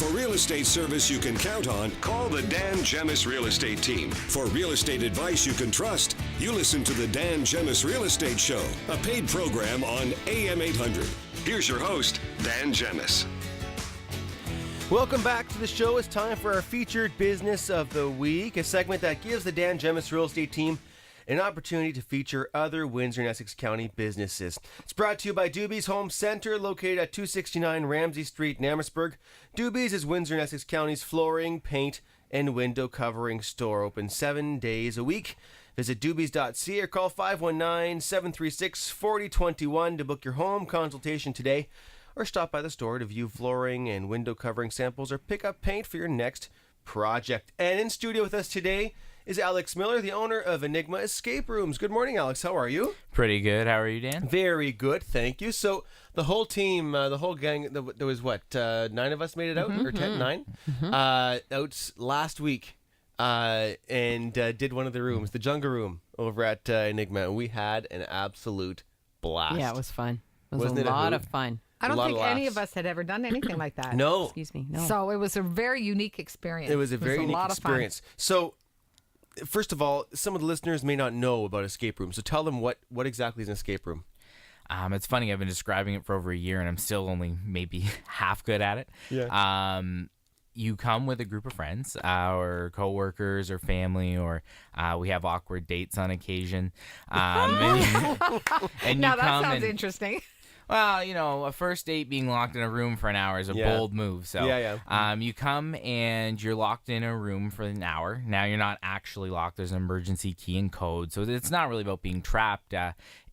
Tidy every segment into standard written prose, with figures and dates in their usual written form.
For real estate service you can count on, call the Dan Gemus Real Estate Team. For real estate advice you can trust, you listen to the Dan Gemus Real Estate Show, a paid program on AM800. Here's your host, Dan Gemus. Welcome back to the show. It's time for our featured business of the week, a segment that gives the Dan Gemus Real Estate Team an opportunity to feature other Windsor and Essex County businesses. It's brought to you by Duby's Home Center, located at 269 Ramsey Street in Amherstburg. Duby's is Windsor and Essex County's flooring, paint, and window covering store, open 7 days a week. Visit dubys.ca or call 519-736-4021 to book your home consultation today, or stop by the store to view flooring and window covering samples or pick up paint for your next project. And in studio with us today is Alex Miller, the owner of Enigma Escape Rooms. Good morning, Alex. How are you? Pretty good. How are you, Dan? Very good, thank you. So the whole team, the whole gang, there was what, 9 of us made it out? Or 10, 9? Out last week and did one of the rooms, the Jungle Room over at Enigma. And we had an absolute blast. Yeah, it was fun. It was Wasn't a it a lot hoot? of fun. I don't lot think of any laughs. of us had ever done anything like that. No. Excuse me. No. So it was a very unique experience. It was a very unique lot experience. So, first of all, some of the listeners may not know about escape rooms. So tell them what exactly is an escape room. It's funny. I've been describing it for over a year, and I'm still only maybe half good at it. Yeah. You come with a group of friends, or coworkers, or family, or we have awkward dates on occasion. And Now you that come sounds and, interesting. Well, you know, a first date being locked in a room for an hour is a bold move. So, you come and you're locked in a room for an hour. Now you're not actually locked. There's an emergency key and code. So it's not really about being trapped.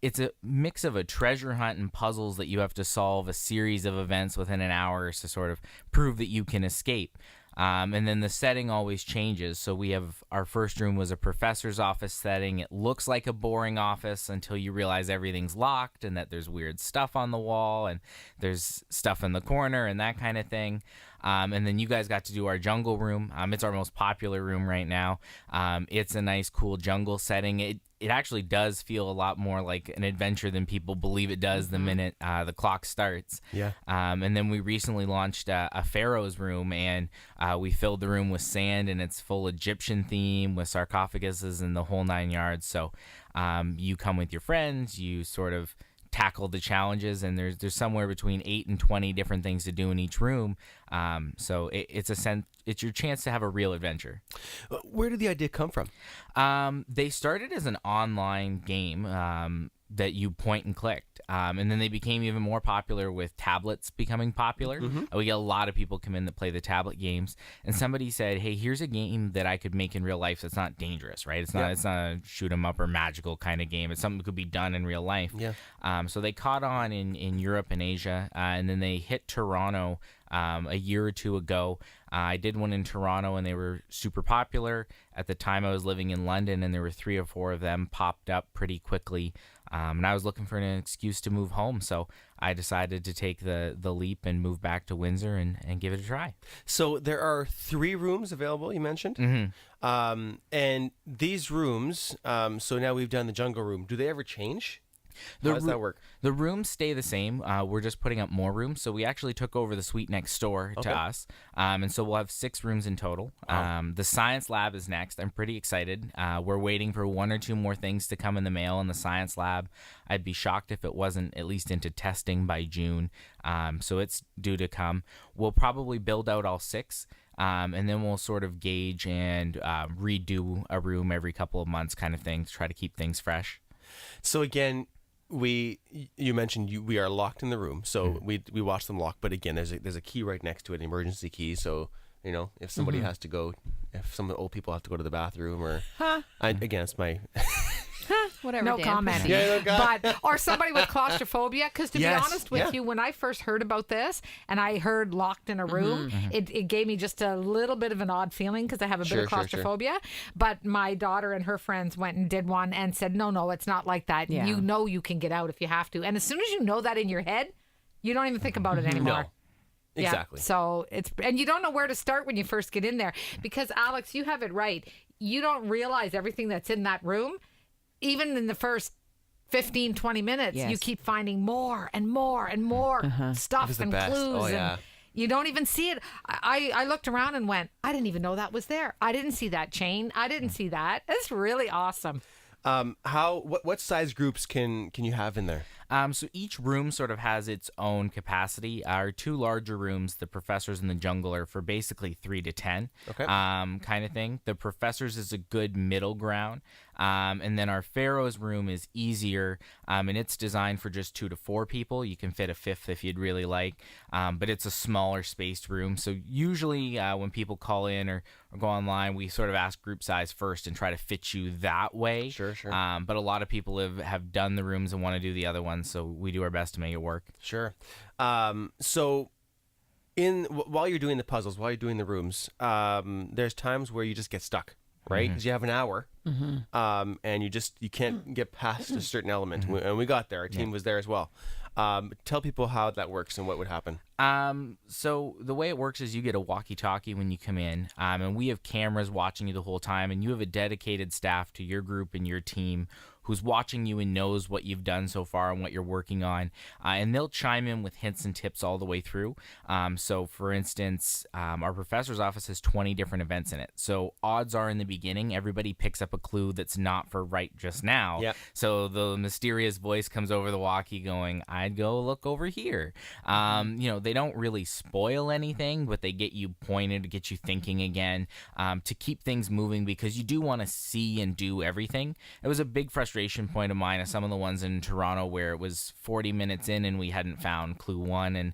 It's a mix of a treasure hunt and puzzles that you have to solve a series of events within an hour to sort of prove that you can escape. And then the setting always changes. So we have our first room was a professor's office setting. It looks like a boring office until you realize everything's locked and that there's weird stuff on the wall and there's stuff in the corner and that kind of thing. And then you guys got to do our jungle room. It's our most popular room right now. It's a nice, cool jungle setting. It actually does feel a lot more like an adventure than people believe it does the minute the clock starts. Yeah. And then we recently launched a Pharaoh's room, and we filled the room with sand, and it's full Egyptian theme with sarcophaguses and the whole 9 yards. So you come with your friends, you sort of tackle the challenges, and there's somewhere between 8 and 20 different things to do in each room. So it's your chance to have a real adventure. Where did the idea come from? They started as an online game that you point and clicked. And then they became even more popular with tablets becoming popular. We get a lot of people come in that play the tablet games. And somebody said, hey, here's a game that I could make in real life that's not dangerous, right? It's not a shoot 'em up or magical kind of game. It's something that could be done in real life. Yeah. So they caught on in Europe and Asia, and then they hit Toronto a year or two ago. I did one in Toronto, and they were super popular. At the time, I was living in London, and there were 3 or 4 of them popped up pretty quickly. And I was looking for an excuse to move home, so I decided to take the leap and move back to Windsor and give it a try. So there are 3 rooms available, you mentioned. And these rooms, so now we've done the jungle room. Do they ever change? How does that work? The rooms stay the same. We're just putting up more rooms. So we actually took over the suite next door to us. And so we'll have 6 rooms in total. The science lab is next. I'm pretty excited. We're waiting for 1 or 2 more things to come in the mail in the science lab. I'd be shocked if it wasn't at least into testing by June. So it's due to come. We'll probably build out all 6. And then we'll sort of gauge and redo a room every couple of months kind of thing to try to keep things fresh. So again, you mentioned we are locked in the room, so we watch them lock. But again, there's a key right next to it, an emergency key. So you know, if somebody has to go, if some old people have to go to the bathroom, or again, it's my Whatever. No Dan. comment. Yeah, But or somebody with claustrophobia, because to be Yes, honest with you, when I first heard about this and I heard locked in a room, it gave me just a little bit of an odd feeling because I have a bit of claustrophobia. But my daughter and her friends went and did one and said, no, it's not like that. Yeah. You know you can get out if you have to. And as soon as you know that in your head, you don't even think about it anymore. No. Exactly. Yeah, so and you don't know where to start when you first get in there, because Alex, you have it right. You don't realize everything that's in that room. Even in the first 15, 20 minutes, you keep finding more and more and more stuff and best. clues. Oh, yeah. You don't even see it. I looked around and went, I didn't even know that was there. I didn't see that chain. I didn't see that. It's really awesome. What size groups can you have in there? So each room sort of has its own capacity. Our 2 larger rooms, the Professors and the Jungle, are for basically 3 to 10, kind of thing. The Professors is a good middle ground. And then our Pharaoh's room is easier, and it's designed for just 2 to 4 people. You can fit a 5th if you'd really like, but it's a smaller spaced room. So usually when people call in or go online, we sort of ask group size first and try to fit you that way. Sure. But a lot of people have done the rooms and want to do the other ones, so we do our best to make it work. Sure. So while you're doing the puzzles, while you're doing the rooms, there's times where you just get stuck. Right, because you have an hour, and you can't get past a certain element, and we got there. Our team was there as well. Tell people how that works and what would happen. So the way it works is you get a walkie-talkie when you come in, and we have cameras watching you the whole time, and you have a dedicated staff to your group and your team who's watching you and knows what you've done so far and what you're working on, and they'll chime in with hints and tips all the way through. So for instance, our Professor's office has 20 different events in it. So odds are in the beginning, everybody picks up a clue that's not for right just now. Yep. So the mysterious voice comes over the walkie going, I'd go look over here. They don't really spoil anything, but they get you pointed to get you thinking again, to keep things moving, because you do want to see and do everything. It was a big frustration point of mine of some of the ones in Toronto where it was 40 minutes in and we hadn't found clue 1, and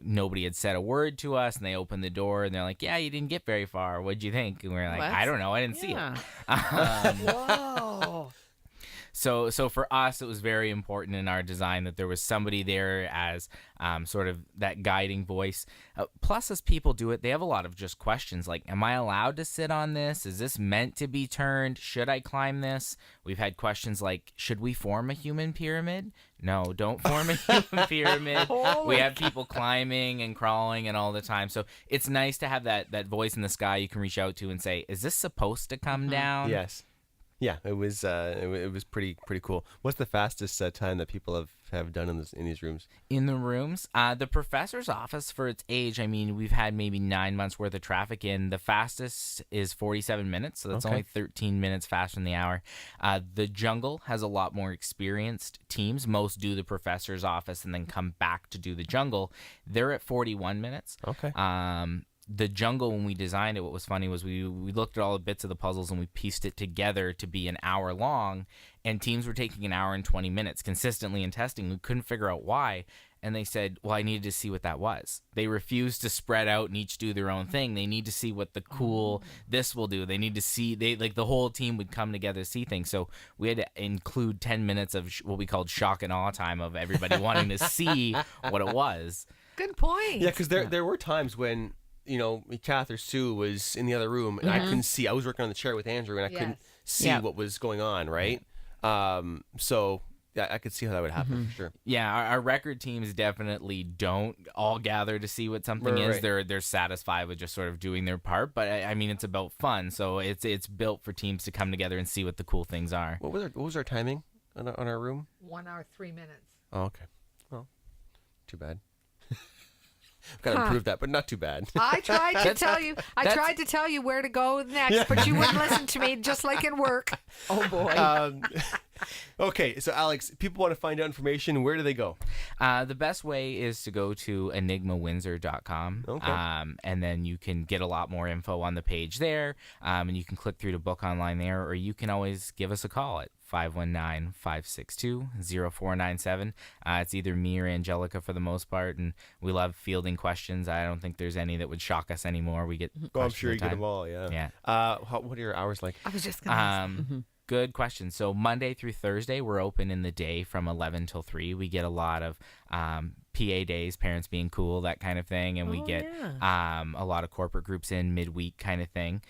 nobody had said a word to us, and they opened the door and they're like, yeah, you didn't get very far. What'd you think? And we're like, What? I don't know. I didn't see it. Whoa. So for us, it was very important in our design that there was somebody there as sort of that guiding voice. Plus, as people do it, they have a lot of just questions like, am I allowed to sit on this? Is this meant to be turned? Should I climb this? We've had questions like, should we form a human pyramid? No, don't form a human pyramid. We have people climbing and crawling and all the time. So it's nice to have that voice in the sky you can reach out to and say, is this supposed to come down? Yes. Yeah, it was pretty cool. What's the fastest time that people have done in these rooms? In the rooms, the Professor's office, for its age, I mean, we've had maybe 9 months worth of traffic in. The fastest is 47 minutes, so that's only 13 minutes faster than the hour. The Jungle has a lot more experienced teams. Most do the Professor's office and then come back to do the Jungle. They're at 41 minutes. Okay. The Jungle, when we designed it, what was funny was we looked at all the bits of the puzzles and we pieced it together to be an hour long, and teams were taking an hour and 20 minutes consistently in testing. We couldn't figure out why, and they said, well, I needed to see what that was. They refused to spread out and each do their own thing. They need to see what the cool this will do. They need to see, the whole team would come together to see things. So we had to include 10 minutes of what we called shock and awe time of everybody wanting to see what it was. Good point. Yeah, because there were times when, Kath or Sue was in the other room and I couldn't see. I was working on the chair with Andrew and I couldn't see what was going on, right? So yeah, I could see how that would happen for sure. Yeah, our record teams definitely don't all gather to see what something is. Right. They're satisfied with just sort of doing their part, but I mean, it's about fun, so it's built for teams to come together and see what the cool things are. What was our timing on our room? 1 hour, 3 minutes. Oh, okay. Well, too bad. Got to improve that, but not too bad. I tried to tell you. I tried to tell you where to go next, but you wouldn't listen to me, just like in work. Oh boy. Okay, so Alex, people want to find out information. Where do they go? The best way is to go to enigmawindsor.com, and then you can get a lot more info on the page there, and you can click through to book online there, or you can always give us a call at 519-562-0497. It's either me or Angelica for the most part, and we love fielding questions. I don't think there's any that would shock us anymore. We get I'm sure you get them all, yeah. Yeah. What are your hours like? I was just going to ask. Good question. So Monday through Thursday, we're open in the day from 11 till 3. We get a lot of PA days, parents being cool, that kind of thing, and we get a lot of corporate groups in midweek kind of thing.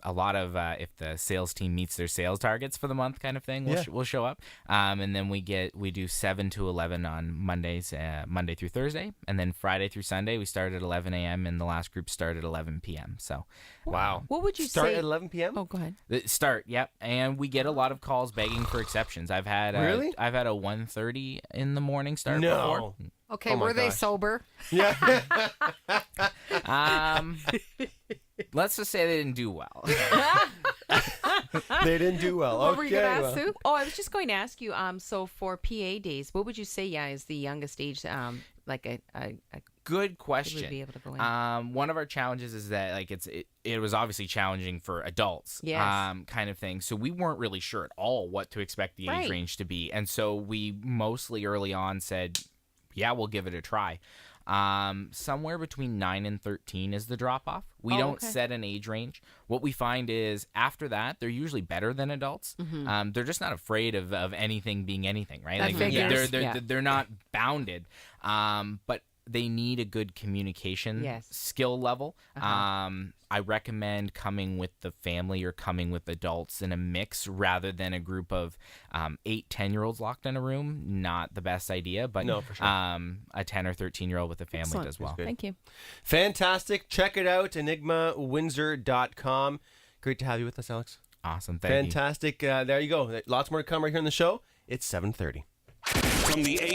A lot of if the sales team meets their sales targets for the month kind of thing, we'll show up. And then we do 7 to 11 on Mondays, Monday through Thursday. And then Friday through Sunday, we start at 11 a.m. and the last group started at 11 p.m. So, wow. What would you start say? at 11 p.m.? Oh, go ahead. Start, yep. And we get a lot of calls begging for exceptions. I've had Really? I've had a 1:30 in the morning start before. Okay, Oh my were they gosh. sober? Yeah. Let's just say they didn't do well. They didn't do well. What were you Okay, going to ask, Sue? Oh, I was just going to ask you. So for PA days, what would you say? Yeah, is the youngest age like a Good question. would be able to go in? One of our challenges is that like it was obviously challenging for adults, Yes. kind of thing. So we weren't really sure at all what to expect the age Right. range to be, and so we mostly early on said, "Yeah, we'll give it a try." Somewhere between 9 and 13 is the drop off. We don't okay. set an age range. What we find is after that, they're usually better than adults. They're just not afraid of anything being anything, right? That figures, They're not bounded, but they need a good communication Yes. skill level. I recommend coming with the family or coming with adults in a mix rather than a group of 8-10-year-olds locked in a room. Not the best idea, but No, for sure. a 10 or 13-year-old with a family Excellent. does well. Thank you. Fantastic. Check it out, enigmawindsor.com. Great to have you with us, Alex. Awesome. Thank you. Fantastic. There you go. Lots more to come right here on the show. It's 7:30. From the